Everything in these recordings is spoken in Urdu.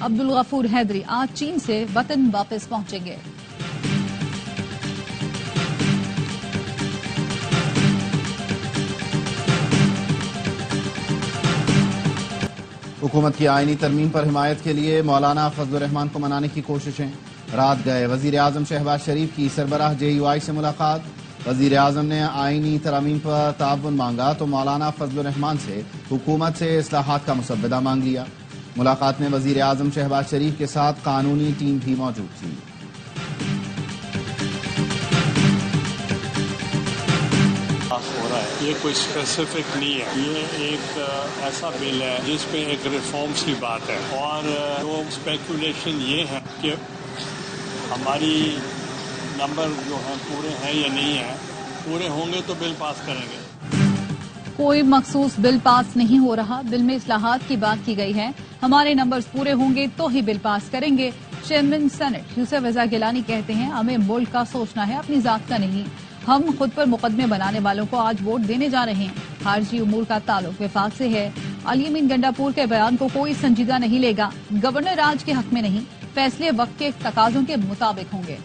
عبدالغفور حیدری آج چین سے وطن واپس پہنچیں گے۔ حکومت کی آئینی ترمیم پر حمایت کے لیے مولانا فضل الرحمان کو منانے کی کوششیں، رات گئے وزیر اعظم شہباز شریف کی سربراہ JUI سے ملاقات۔ وزیر اعظم نے آئینی ترامیم پر تعاون مانگا تو مولانا فضل الرحمان سے حکومت سے اصلاحات کا مسودہ مانگ لیا۔ ملاقات میں وزیر اعظم شہباز شریف کے ساتھ قانونی ٹیم بھی موجود تھی۔ ہو رہا ہے، یہ کوئی اسپیسیفک نہیں ہے، یہ ایک ایسا بل ہے جس پہ ایک ریفارمز کی بات ہے، اور جو اسپیکولیشن یہ ہے کہ ہماری نمبر جو ہیں پورے ہیں یا نہیں ہیں، پورے ہوں گے تو بل پاس کریں گے۔ کوئی مخصوص بل پاس نہیں ہو رہا، بل میں اصلاحات کی بات کی گئی ہے، ہمارے نمبرز پورے ہوں گے تو ہی بل پاس کریں گے۔ چیئرمین سینٹ یوسف رضا گیلانی کہتے ہیں ہمیں ملک کا سوچنا ہے، اپنی ذات کا نہیں۔ ہم خود پر مقدمے بنانے والوں کو آج ووٹ دینے جا رہے ہیں۔ خارجی امور کا تعلق وفاق سے ہے۔ علی امین گنڈاپور کے بیان کو کوئی سنجیدہ نہیں لے گا، گورنر راج کے حق میں نہیں، فیصلے وقت کے تقاضوں کے مطابق ہوں گے۔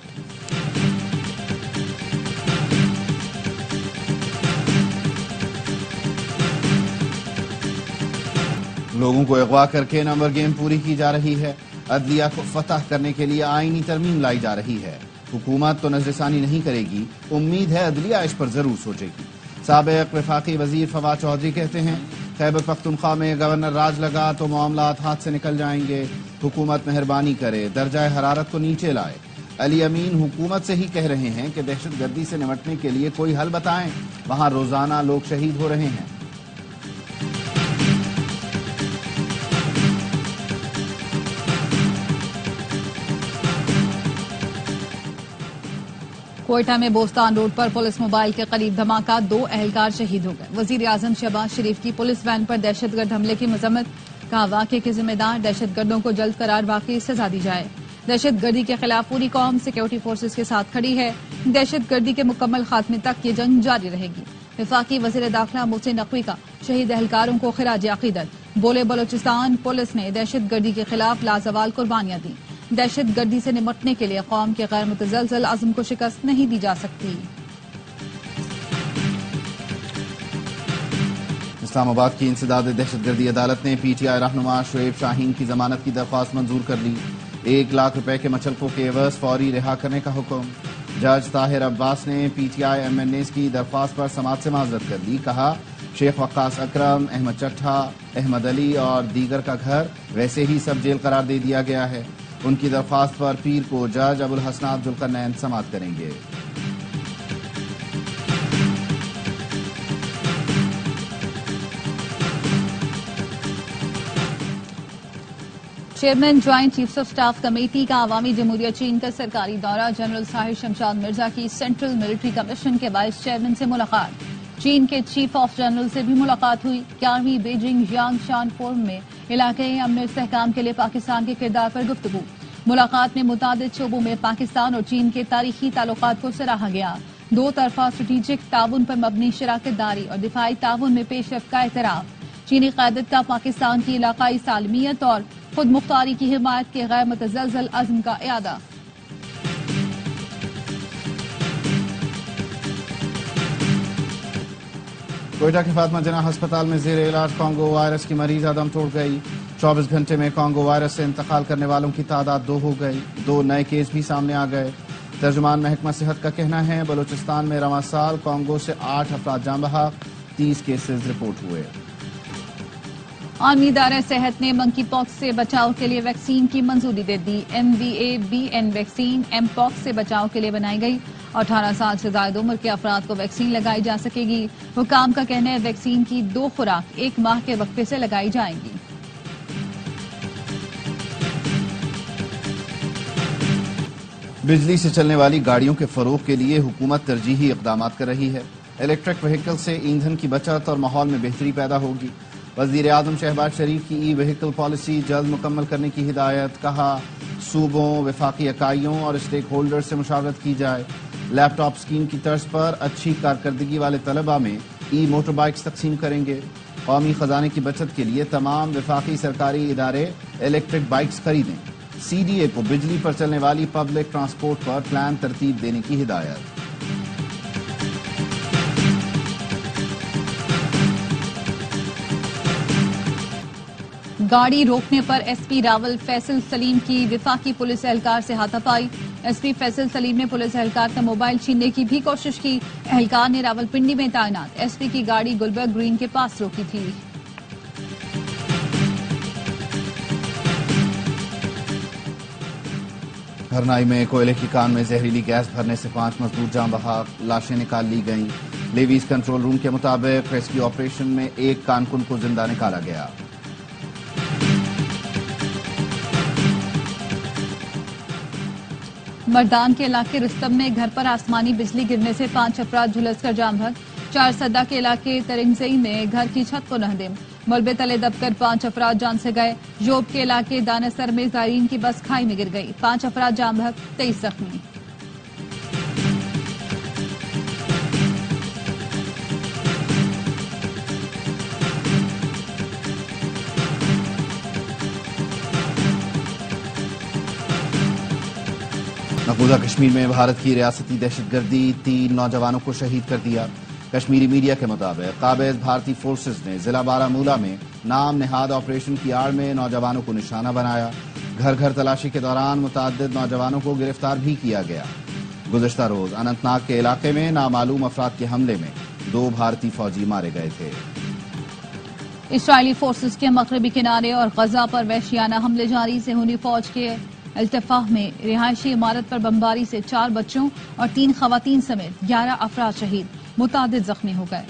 لوگوں کو اغوا کر کے نمبر گیم پوری کی جا رہی ہے۔ عدلیہ کو فتح کرنے کے لیے آئینی ترمیم لائی جا رہی ہے۔ حکومت تو نظر ثانی نہیں کرے گی، امید ہے عدلیہ اس پر ضرور سوچے گی۔ سابق وفاقی وزیر فواد چودھری کہتے ہیں خیبر پختونخوا میں گورنر راج لگا تو معاملات ہاتھ سے نکل جائیں گے، حکومت مہربانی کرے، درجہ حرارت کو نیچے لائے۔ علی امین حکومت سے ہی کہہ رہے ہیں کہ دہشت گردی سے نمٹنے کے لیے کوئی حل بتائیں، وہاں روزانہ لوگ شہید ہو رہے ہیں۔ کوئٹہ میں بوستان روڈ پر پولیس موبائل کے قریب دھماکہ، 2 اہلکار شہید ہو گئے۔ وزیر اعظم شہباز شریف کی پولیس وین پر دہشت گرد حملے کی مذمت، کہا واقعے کے ذمہ دار دہشت گردوں کو جلد قرار واقعی سزا دی جائے۔ دہشت گردی کے خلاف پوری قوم سیکورٹی فورسز کے ساتھ کھڑی ہے، دہشت گردی کے مکمل خاتمے تک یہ جنگ جاری رہے گی۔ وفاقی وزیر داخلہ محسن نقوی کا شہید اہلکاروں کو خراج عقیدت، بولے بلوچستان پولیس نے دہشت گردی کے خلاف لازوال قربانیاں دیں، دہشت گردی سے نمٹنے کے لیے قوم کے غیر متزلزل عزم کو شکست نہیں دی جا سکتی۔ اسلام آباد کی انسداد دہشت گردی عدالت نے PTI رہنما شعیب شاہین کی ضمانت کی درخواست منظور کر لی۔ 1 لاکھ روپے کے مچلقوں کے عوض فوری رہا کرنے کا حکم۔ جج طاہر عباس نے PTI MNAs کی درخواست پر سماعت سے معذرت کر لی، کہا شیخ وقاص اکرم، احمد چٹھا، احمد علی اور دیگر کا گھر ویسے ہی سب جیل قرار دے دیا گیا ہے۔ ان کی درخواست پر پیر کو جج ابوالحسنات ذوالقرنین سماعت کریں گے۔ Chairman joint chiefs of staff committee کا عوامی جمہوریہ چین کا سرکاری دورہ، جنرل طاہر شمشاد مرزا کی سینٹرل ملٹری کمیشن کے وائس چیئرمین سے ملاقات، چین کے چیف آف جنرل سے بھی ملاقات ہوئی۔ 11ویں بیجنگ یانگ شان فورم میں علاقائی امن و استحکام کے لیے پاکستان کے کردار پر گفتگو۔ ملاقات میں متعدد شعبوں میں پاکستان اور چین کے تاریخی تعلقات کو سراہا گیا، 2 طرفہ اسٹریٹجک تعاون پر مبنی شراکت داری اور دفاعی تعاون میں پیش رفت کا اعتراف۔ چینی قیادت کا پاکستان کی علاقائی سالمیت اور خود مختاری کی حمایت کے غیر متزلزل عزم کا اعادہ۔ کوئٹہ کے فاطمہ جناح ہسپتال میں زیر علاج کانگو وائرس کی مریض دم توڑ گئی۔ 24 گھنٹے میں کانگو وائرس سے انتقال کرنے والوں کی تعداد 2 ہو گئی، 2 نئے کیس بھی سامنے آ گئے۔ ترجمان محکمہ صحت کا کہنا ہے بلوچستان میں رواں سال کانگو سے 8 افراد جاں بحق، 30 کیسز رپورٹ ہوئے۔ عالمی ادارہ صحت نے منکی پاکس سے بچاؤ کے لیے ویکسین کی منظوری دے دی۔ MVA-BN ویکسین ایم پاکس سے بچاؤ کے لیے بنائی گئی، 18 سال سے زائد عمر کے افراد کو ویکسین لگائی جا سکے گی۔ حکام کا کہنا ہے ویکسین کی 2 خوراک 1 ماہ کے وقفے سے لگائی جائیں گی۔ بجلی سے چلنے والی گاڑیوں کے فروغ کے لیے حکومت ترجیحی اقدامات کر رہی ہے۔ الیکٹرک وہیکل سے ایندھن کی بچت اور ماحول میں بہتری پیدا ہوگی۔ وزیر اعظم شہباز شریف کی ای وہیکل پالیسی جلد مکمل کرنے کی ہدایت، کہا صوبوں، وفاقی اکائیوں اور اسٹیک ہولڈر سے مشاورت کی جائے۔ لیپ ٹاپ اسکیم کی طرز پر اچھی کارکردگی والے طلباء میں ای موٹر بائکس تقسیم کریں گے۔ قومی خزانے کی بچت کے لیے تمام وفاقی سرکاری ادارے الیکٹرک بائکس خریدیں. سی ڈی اے کو بجلی پر چلنے والی پبلک ٹرانسپورٹ پر پلان ترتیب دینے کی ہدایت. گاڑی روکنے پر ایس پی راول فیصل سلیم کی وفاقی پولیس اہلکار سے ہاتھا پائی. ایس پی فیصل سلیم نے پولیس اہلکار کا موبائل چھیننے کی بھی کوشش کی. اہلکار نے راول پنڈی میں تعینات ایس پی کی گاڑی گلبرگ گرین کے پاس روکی تھی. ہرنائی میں کوئلے کی کان میں زہریلی گیس بھرنے سے 5 مزدور جاں بحق، لاشیں نکال لی گئیں. لیویز کنٹرول روم کے مطابق ریسکیو آپریشن میں ایک کانکن کو زندہ نکالا گیا. مردان کے علاقے رستم میں گھر پر آسمانی بجلی گرنے سے 5 افراد جھلس کر جاں بحق. 4 سدہ کے علاقے ترنگزئی میں گھر کی چھت کو نہدم، ملبے تلے دب کر 5 افراد جان سے گئے. جوب کے علاقے دانسر میں زائرین کی بس کھائی میں گر گئی، 5 افراد جاں بحق، 23 زخمی. مقبوضہ کشمیر میں بھارت کی ریاستی دہشت گردی 3 نوجوانوں کو شہید کر دیا. کشمیری میڈیا کے مطابق قابض بھارتی فورسز نے ضلع بارامولہ میں نام نہاد آپریشن کی آڑ میں نوجوانوں کو نشانہ بنایا. گھر گھر تلاشی کے دوران متعدد نوجوانوں کو گرفتار بھی کیا گیا. گزشتہ روز اننت ناگ کے علاقے میں نامعلوم افراد کے حملے میں 2 بھارتی فوجی مارے گئے تھے. اسرائیلی فورسز کے مغربی کنارے اور غزہ پر وحشیانہ حملے جاری. صہیونی فوج کے التفاح میں رہائشی عمارت پر بمباری سے 4 بچوں اور 3 خواتین سمیت 11 افراد شہید، متعدد زخمی ہو گئے.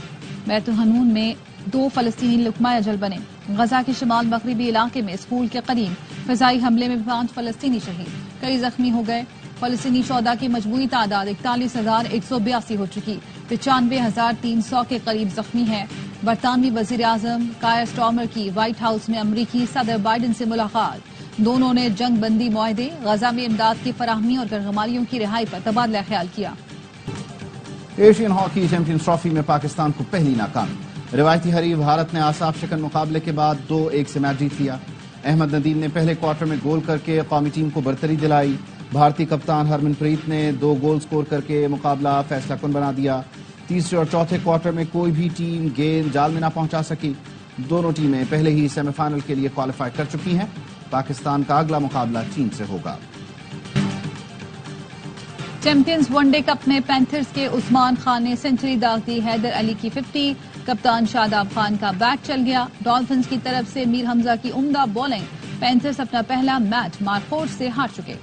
بیت الحنون میں 2 فلسطینی لقمہ اجل بنے. غزہ کے شمال مغربی علاقے میں اسکول کے قریب فضائی حملے میں 5 فلسطینی شہید، کئی زخمی ہو گئے. فلسطینی شہداء کی مجموعی تعداد 41,182 ہو چکی، 95,300 کے قریب زخمی ہیں. برطانوی وزیر اعظم کائر سٹارمر کی وائٹ ہاؤس میں امریکی صدر بائیڈن سے ملاقات. دونوں نے جنگ بندی معاہدے، غزہ میں امداد کی فراہمی اور غیرممالیوں کی رہائی پر تبادلہ خیال کیا. ایشین ہاکی چیمپئنز ٹرافی میں پاکستان کو پہلی ناکامی. روایتی حریف بھارت نے آصاف شکن مقابلے کے بعد 2-1 سے میچ جیت لیا. احمد ندیم نے پہلے کوارٹر میں گول کر کے قومی ٹیم کو برتری دلائی. بھارتی کپتان ہرمن پریت نے 2 گول سکور کر کے مقابلہ فیصلہ کن بنا دیا. تیسرے اور چوتھے کوارٹر میں کوئی بھی ٹیم گیند جال میں نہ پہنچا سکی. دونوں ٹیمیں پہلے ہی سیمی فائنل کے لیے کوالیفائی کر چکی ہیں. پاکستان کا اگلا مقابلہ چین سے ہوگا. چیمپئنز ون ڈے کپ میں پینتھرز کے عثمان خان نے سنچری داغ دی. حیدر علی کی 50، کپتان شاداب خان کا بیٹ چل گیا. ڈالفنز کی طرف سے میر حمزہ کی عمدہ بولنگ. پینتھرز اپنا پہلا میچ مارکوٹ سے ہار چکے.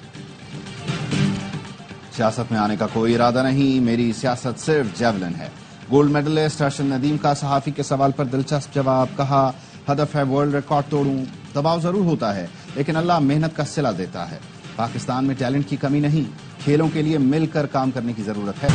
سیاست میں آنے کا کوئی ارادہ نہیں، میری سیاست صرف جیولن ہے. گولڈ میڈلسٹ ارشد ندیم کا صحافی کے سوال پر دلچسپ جواب. کہا ہدف ہے ورلڈ ریکارڈ توڑوں. دباؤ ضرور ہوتا ہے لیکن اللہ محنت کا صلہ دیتا ہے. پاکستان میں ٹیلنٹ کی کمی نہیں، کھیلوں کے لیے مل کر کام کرنے کی ضرورت ہے.